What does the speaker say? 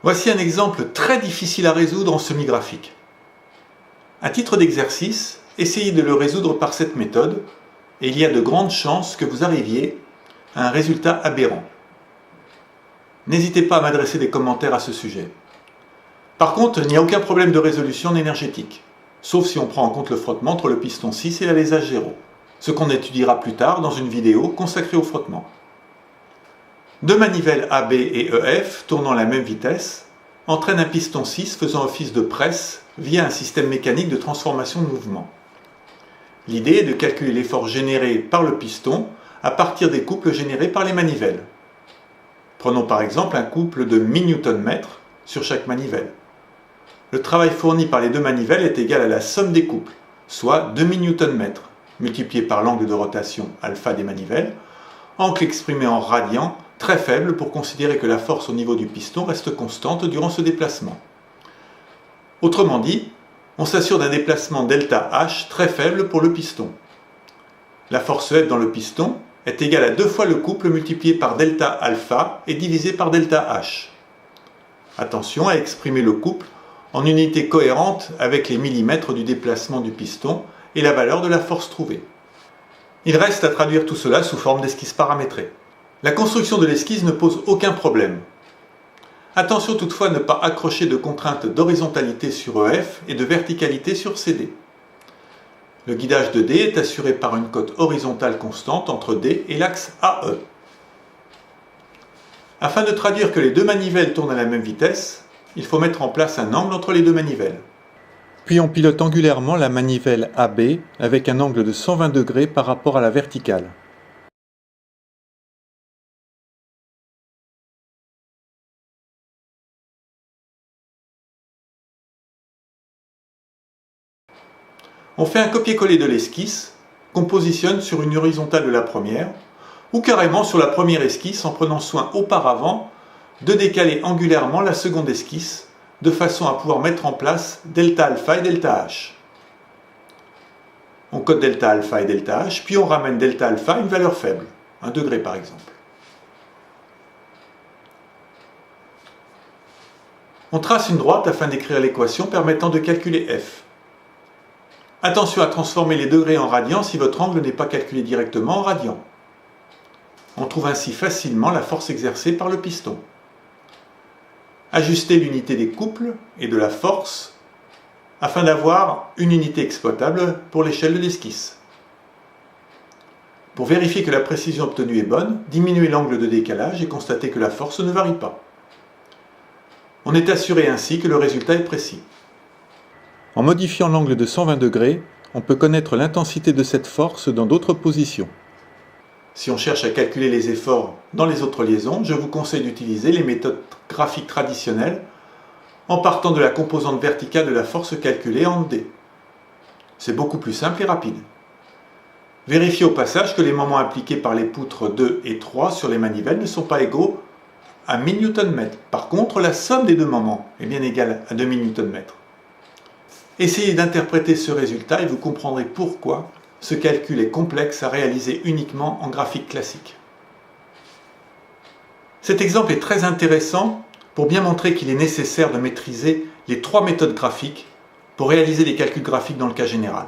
Voici un exemple très difficile à résoudre en semi-graphique. À titre d'exercice, essayez de le résoudre par cette méthode et il y a de grandes chances que vous arriviez à un résultat aberrant. N'hésitez pas à m'adresser des commentaires à ce sujet. Par contre, il n'y a aucun problème de résolution énergétique, sauf si on prend en compte le frottement entre le piston 6 et l'alésage 0, ce qu'on étudiera plus tard dans une vidéo consacrée au frottement. Deux manivelles AB et EF tournant à la même vitesse entraînent un piston 6 faisant office de presse via un système mécanique de transformation de mouvement. L'idée est de calculer l'effort généré par le piston à partir des couples générés par les manivelles. Prenons par exemple un couple de 1000 Nm sur chaque manivelle. Le travail fourni par les deux manivelles est égal à la somme des couples, soit 2000 Nm, multiplié par l'angle de rotation alpha des manivelles, angle exprimé en radians très faible pour considérer que la force au niveau du piston reste constante durant ce déplacement. Autrement dit, on s'assure d'un déplacement ΔH très faible pour le piston. La force F dans le piston est égale à 2 fois le couple multiplié par Δα et divisé par ΔH. Attention à exprimer le couple en unité cohérente avec les millimètres du déplacement du piston et la valeur de la force trouvée. Il reste à traduire tout cela sous forme d'esquisse paramétrée. La construction de l'esquisse ne pose aucun problème. Attention toutefois à ne pas accrocher de contraintes d'horizontalité sur EF et de verticalité sur CD. Le guidage de D est assuré par une cote horizontale constante entre D et l'axe AE. Afin de traduire que les deux manivelles tournent à la même vitesse, il faut mettre en place un angle entre les deux manivelles. Puis on pilote angulairement la manivelle AB avec un angle de 120 degrés par rapport à la verticale. On fait un copier-coller de l'esquisse, qu'on positionne sur une horizontale de la première, ou carrément sur la première esquisse en prenant soin auparavant de décaler angulairement la seconde esquisse, de façon à pouvoir mettre en place Δα et ΔH. On code Δα et ΔH, puis on ramène Δα à une valeur faible, 1 degré par exemple. On trace une droite afin d'écrire l'équation permettant de calculer F. Attention à transformer les degrés en radians si votre angle n'est pas calculé directement en radians. On trouve ainsi facilement la force exercée par le piston. Ajustez l'unité des couples et de la force afin d'avoir une unité exploitable pour l'échelle de l'esquisse. Pour vérifier que la précision obtenue est bonne, diminuez l'angle de décalage et constatez que la force ne varie pas. On est assuré ainsi que le résultat est précis. En modifiant l'angle de 120 degrés, on peut connaître l'intensité de cette force dans d'autres positions. Si on cherche à calculer les efforts dans les autres liaisons, je vous conseille d'utiliser les méthodes graphiques traditionnelles en partant de la composante verticale de la force calculée en D. C'est beaucoup plus simple et rapide. Vérifiez au passage que les moments impliqués par les poutres 2 et 3 sur les manivelles ne sont pas égaux à 1000 Nm. Par contre, la somme des deux moments est bien égale à 2000 Nm. Essayez d'interpréter ce résultat et vous comprendrez pourquoi ce calcul est complexe à réaliser uniquement en graphique classique. Cet exemple est très intéressant pour bien montrer qu'il est nécessaire de maîtriser les trois méthodes graphiques pour réaliser les calculs graphiques dans le cas général.